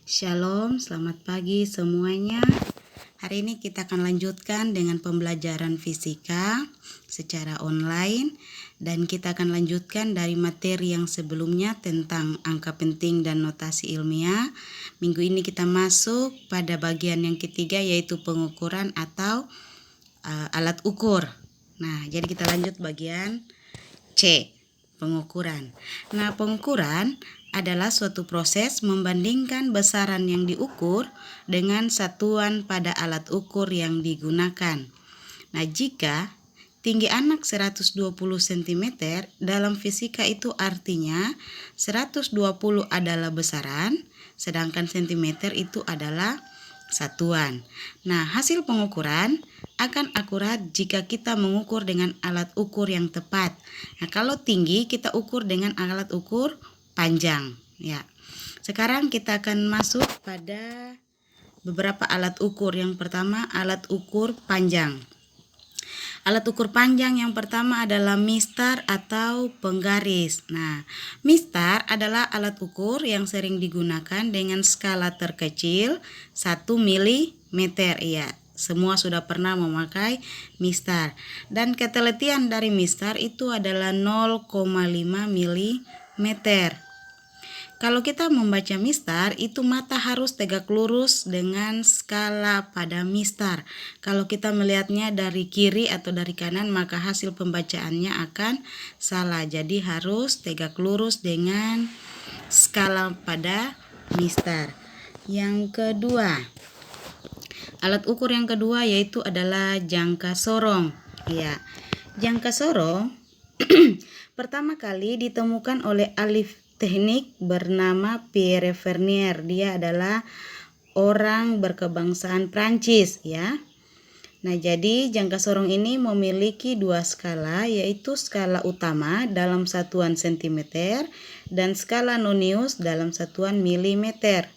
Shalom, selamat pagi semuanya. Hari ini kita akan lanjutkan dengan pembelajaran fisika secara online, dan kita akan lanjutkan dari materi yang sebelumnya tentang angka penting dan notasi ilmiah. Minggu ini kita masuk pada bagian yang ketiga, yaitu pengukuran atau alat ukur. Nah, jadi kita lanjut bagian C, pengukuran. Nah, pengukuran adalah suatu proses membandingkan besaran yang diukur dengan satuan pada alat ukur yang digunakan. Nah, jika tinggi anak 120 cm, dalam fisika itu artinya 120 adalah besaran, sedangkan cm itu adalah satuan. Nah, hasil pengukuran akan akurat jika kita mengukur dengan alat ukur yang tepat. Nah, kalau tinggi kita ukur dengan alat ukur panjang, ya. Sekarang kita akan masuk pada beberapa alat ukur. Yang pertama, alat ukur panjang. Alat ukur panjang yang pertama adalah mistar atau penggaris. Nah, mistar adalah alat ukur yang sering digunakan dengan skala terkecil 1 mm. Ya, semua sudah pernah memakai mistar. Dan ketelitian dari mistar itu adalah 0,5 mm. Kalau kita membaca mistar, itu mata harus tegak lurus dengan skala pada mistar. Kalau kita melihatnya dari kiri atau dari kanan, maka hasil pembacaannya akan salah. Jadi harus tegak lurus dengan skala pada mistar. Yang kedua, alat ukur yang kedua yaitu adalah jangka sorong. Ya, jangka sorong pertama kali ditemukan oleh ahli teknik bernama Pierre Vernier. Dia adalah orang berkebangsaan Prancis, ya. Nah, jadi jangka sorong ini memiliki dua skala, yaitu skala utama dalam satuan cm dan skala nonius dalam satuan milimeter.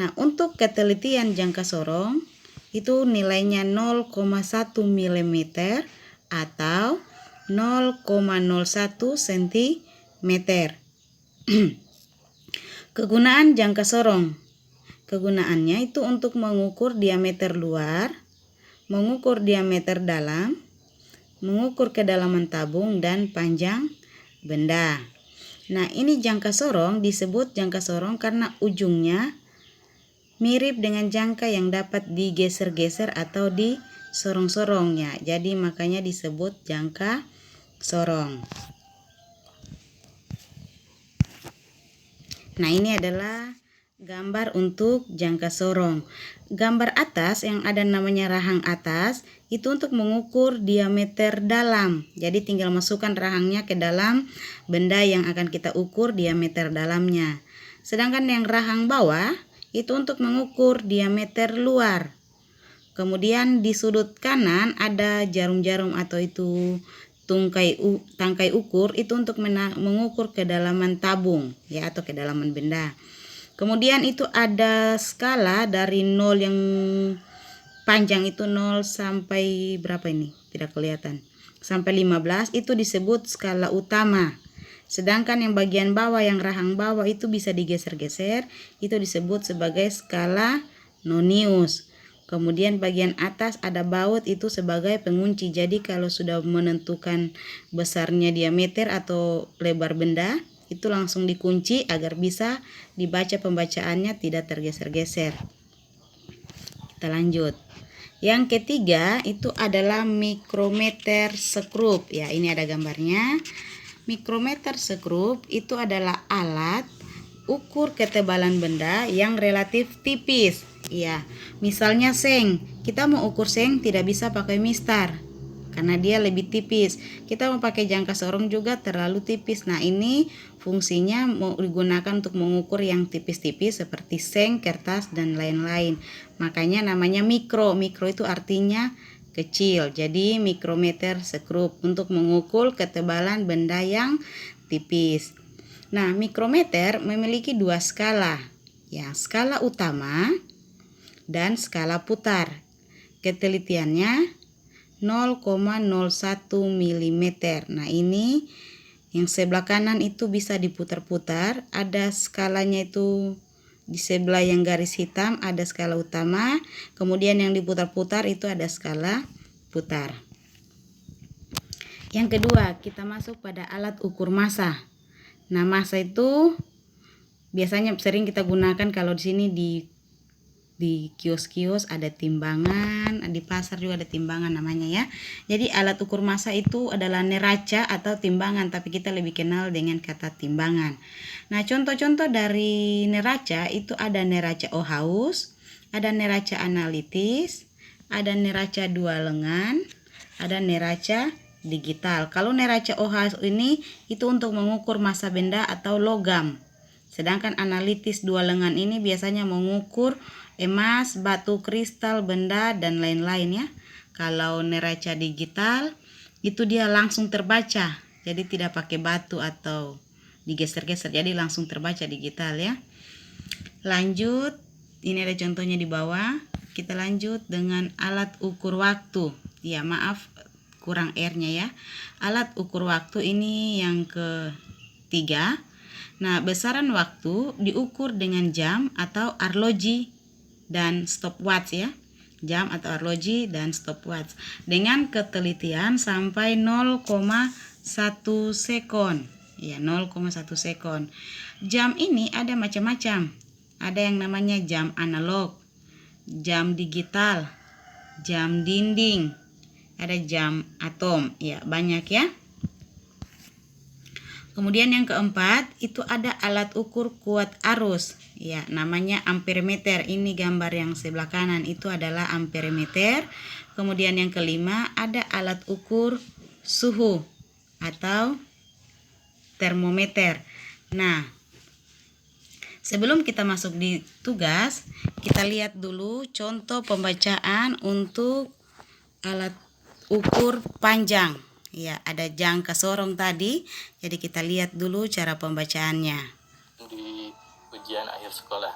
Nah, untuk ketelitian jangka sorong itu nilainya 0,1 mm atau 0,01 cm. Kegunaan jangka sorong. Kegunaannya itu untuk mengukur diameter luar, mengukur diameter dalam, mengukur kedalaman tabung dan panjang benda. Nah, ini jangka sorong disebut jangka sorong karena ujungnya mirip dengan jangka yang dapat digeser-geser atau disorong-sorongnya. Jadi makanya disebut jangka sorong. Nah, ini adalah gambar untuk jangka sorong. Gambar atas yang ada namanya rahang atas itu untuk mengukur diameter dalam. Jadi tinggal masukkan rahangnya ke dalam benda yang akan kita ukur diameter dalamnya. Sedangkan yang rahang bawah itu untuk mengukur diameter luar. Kemudian di sudut kanan ada jarum-jarum atau itu tangkai ukur, itu untuk mengukur kedalaman tabung, ya, atau kedalaman benda. Kemudian itu ada skala dari 0 yang panjang itu 0 sampai berapa ini? Tidak kelihatan. Sampai 15 itu disebut skala utama. Sedangkan yang bagian bawah, yang rahang bawah itu bisa digeser-geser, itu disebut sebagai skala nonius. Kemudian bagian atas ada baut, itu sebagai pengunci. Jadi kalau sudah menentukan besarnya diameter atau lebar benda, itu langsung dikunci agar bisa dibaca pembacaannya tidak tergeser-geser. Kita lanjut. Yang ketiga itu adalah mikrometer sekrup. Ya, ini ada gambarnya. Mikrometer sekrup itu adalah alat ukur ketebalan benda yang relatif tipis. Ya, misalnya seng. Kita mau ukur seng tidak bisa pakai mistar karena dia lebih tipis. Kita mau pakai jangka sorong juga terlalu tipis. Nah, ini fungsinya mau digunakan untuk mengukur yang tipis-tipis seperti seng, kertas, dan lain-lain. Makanya namanya mikro. Mikro itu artinya kecil. Jadi mikrometer sekrup untuk mengukur ketebalan benda yang tipis. Nah, mikrometer memiliki dua skala. Ya, skala utama dan skala putar. Ketelitiannya 0,01 mm. Nah, ini yang sebelah kanan itu bisa diputar-putar, ada skalanya itu di sebelah yang garis hitam ada skala utama, kemudian yang diputar-putar itu ada skala putar. Yang kedua, kita masuk pada alat ukur massa. Nah, massa itu biasanya sering kita gunakan kalau di sini di kios-kios ada timbangan, di pasar juga ada timbangan namanya ya. Jadi alat ukur massa itu adalah neraca atau timbangan, tapi kita lebih kenal dengan kata timbangan. Nah, contoh-contoh dari neraca itu ada neraca Ohaus, ada neraca analitis, ada neraca dua lengan, ada neraca digital. Kalau neraca Ohaus ini itu untuk mengukur massa benda atau logam. Sedangkan analitis dua lengan ini biasanya mengukur emas, batu kristal, benda, dan lain-lain ya. Kalau neraca digital itu dia langsung terbaca, jadi tidak pakai batu atau digeser-geser, jadi langsung terbaca digital ya. Lanjut, ini ada contohnya di bawah. Kita lanjut dengan alat ukur waktu. Ya, maaf kurang R-nya ya. Alat ukur waktu ini yang ketiga. Nah, besaran waktu diukur dengan jam atau arloji dan stopwatch ya. Jam atau arloji dan stopwatch dengan ketelitian sampai 0,1 sekon. Ya, 0,1 sekon. Jam ini ada macam-macam. Ada yang namanya jam analog, jam digital, jam dinding, ada jam atom. Ya, banyak ya. Kemudian yang keempat itu ada alat ukur kuat arus, ya namanya ampermeter. Ini gambar yang sebelah kanan itu adalah ampermeter. Kemudian yang kelima ada alat ukur suhu atau termometer. Nah, sebelum kita masuk di tugas, kita lihat dulu contoh pembacaan untuk alat ukur panjang. Ya, ada jangka sorong tadi. Jadi kita lihat dulu cara pembacaannya. Di ujian akhir sekolah,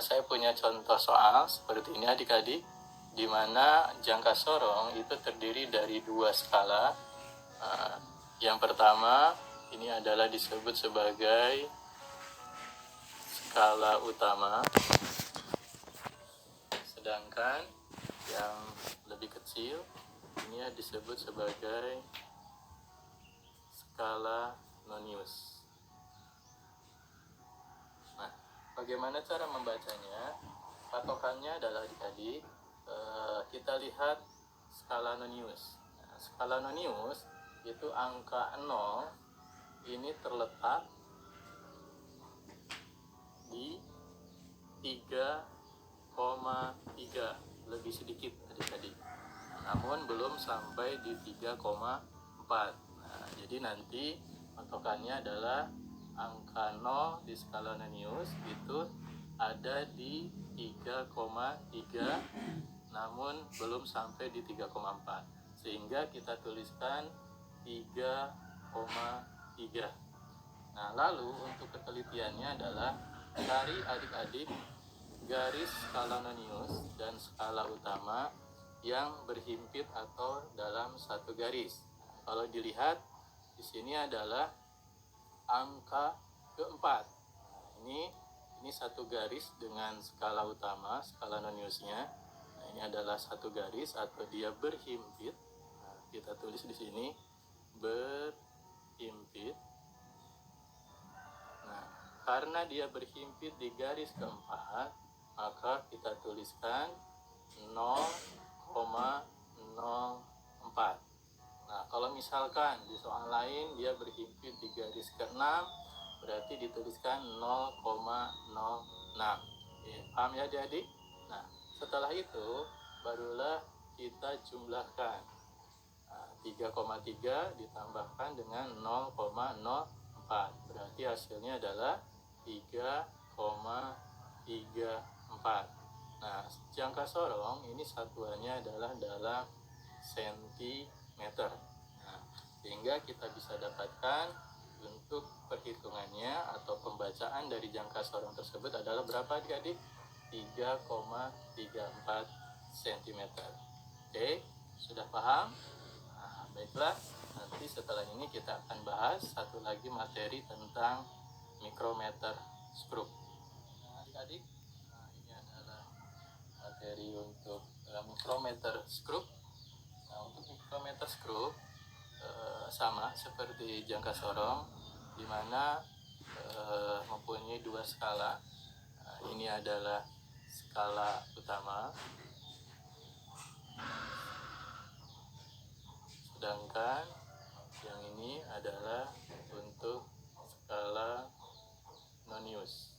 saya punya contoh soal seperti ini adik-adik, di mana jangka sorong itu terdiri dari dua skala. Yang pertama ini adalah disebut sebagai skala utama, sedangkan yang lebih kecil ini disebut sebagai skala nonius. Nah, bagaimana cara membacanya? Patokannya adalah adik-adik, kita lihat skala nonius. Nah, skala nonius itu angka 0 ini terletak di 3,3, lebih sedikit adik-adik, namun belum sampai di 3,4. Nah, jadi nanti patokannya adalah angka 0 di skala nonius itu ada di 3,3 namun belum sampai di 3,4, sehingga kita tuliskan 3,3. Nah, lalu untuk ketelitiannya adalah cari adik-adik garis skala nonius dan skala utama yang berhimpit atau dalam satu garis. Kalau dilihat di sini adalah angka keempat. Ini satu garis dengan skala utama, skala noniusnya. Nah, ini adalah satu garis atau dia berhimpit. Nah, kita tulis di sini berhimpit. Nah, karena dia berhimpit di garis keempat, maka kita tuliskan 0,04. Nah, kalau misalkan di soal lain dia berhimpit di garis ke-6, berarti dituliskan 0,06. Paham ya adik-adik? Nah, setelah itu barulah kita jumlahkan. 3,3 ditambahkan dengan 0,04, berarti hasilnya adalah 3,34. Nah, jangka sorong ini satuannya adalah dalam sentimeter. Nah, sehingga kita bisa dapatkan untuk perhitungannya atau pembacaan dari jangka sorong tersebut adalah berapa adik-adik? 3,34 cm. Oke, sudah paham? Nah, baiklah, nanti setelah ini kita akan bahas satu lagi materi tentang mikrometer stroke. micrometer screw. Nah, untuk micrometer screw sama seperti jangka sorong, di mana mempunyai dua skala. Nah, ini adalah skala utama, sedangkan yang ini adalah untuk skala nonius.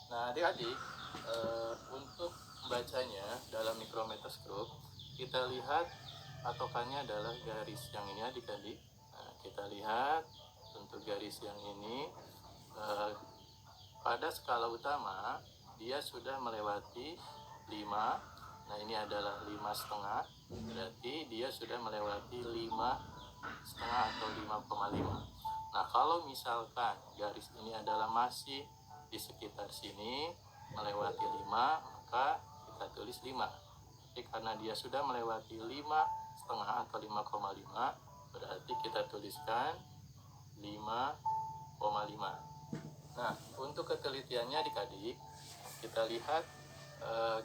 Nah, adik-adik, untuk membacanya dalam micrometer screw, kita lihat patokannya adalah garis yang ini, adik-adik. Nah, kita lihat untuk garis yang ini, pada skala utama dia sudah melewati 5. Nah, ini adalah 5,5, berarti dia sudah melewati 5,5 atau 5,5. Nah, kalau misalkan garis ini adalah masih di sekitar sini melewati 5, maka kita tulis 5. Tapi karena dia sudah melewati 5,5 atau 5,5, berarti kita tuliskan 5,5. Nah, untuk ketelitiannya adik-adik, kita lihat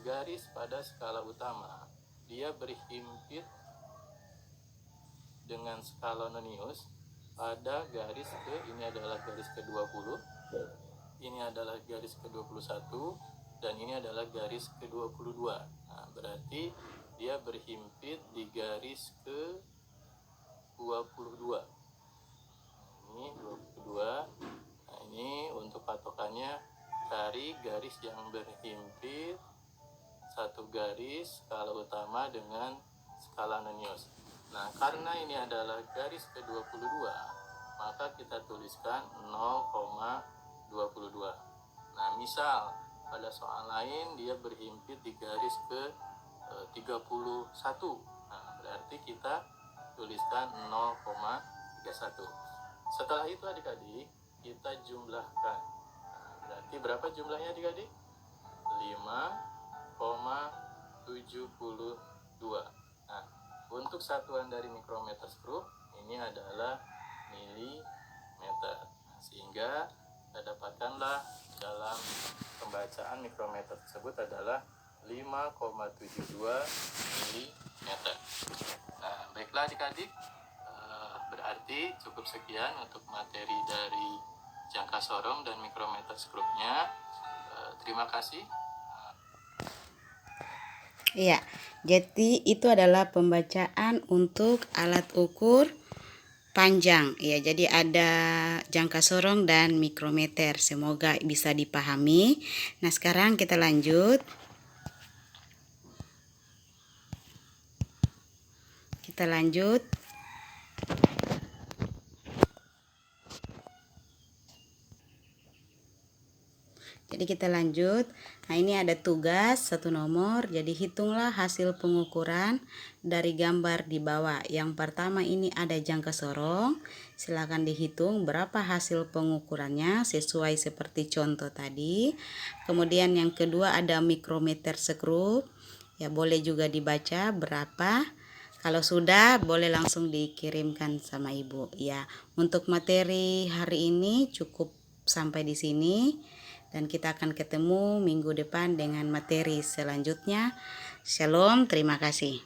garis pada skala utama dia berhimpit dengan skala nonius pada garis ini adalah garis ke-20, ini adalah garis ke-21, dan ini adalah garis ke-22. Nah, berarti dia berhimpit di garis ke-22. Ini 22. Nah, ini untuk patokannya, cari garis yang berhimpit satu garis skala utama dengan skala nonius. Nah, karena ini adalah garis ke-22, maka kita tuliskan 0,22. Nah, misal pada soal lain dia berhimpit di garis ke-31. Nah, berarti kita tuliskan 0,31. Setelah itu adik-adik, kita jumlahkan. Nah, berarti berapa jumlahnya adik-adik? 5,72. Nah, untuk satuan dari micrometer screw ini adalah milimeter. Nah, sehingga kita dapatkanlah dalam pembacaan mikrometer tersebut adalah 5,72 milimeter. Nah, baiklah adik-adik, berarti cukup sekian untuk materi dari jangka sorong dan mikrometer screw-nya. Terima kasih. Iya, jadi itu adalah pembacaan untuk alat ukur panjang. Ya, jadi ada jangka sorong dan mikrometer. Semoga bisa dipahami. Nah, sekarang kita lanjut. Jadi kita lanjut. Nah, ini ada tugas 1 nomor. Jadi hitunglah hasil pengukuran dari gambar di bawah. Yang pertama ini ada jangka sorong. Silakan dihitung berapa hasil pengukurannya sesuai seperti contoh tadi. Kemudian yang kedua ada mikrometer screw. Ya, boleh juga dibaca berapa. Kalau sudah boleh langsung dikirimkan sama ibu. Ya, untuk materi hari ini cukup sampai di sini. Dan kita akan ketemu minggu depan dengan materi selanjutnya. Shalom, terima kasih.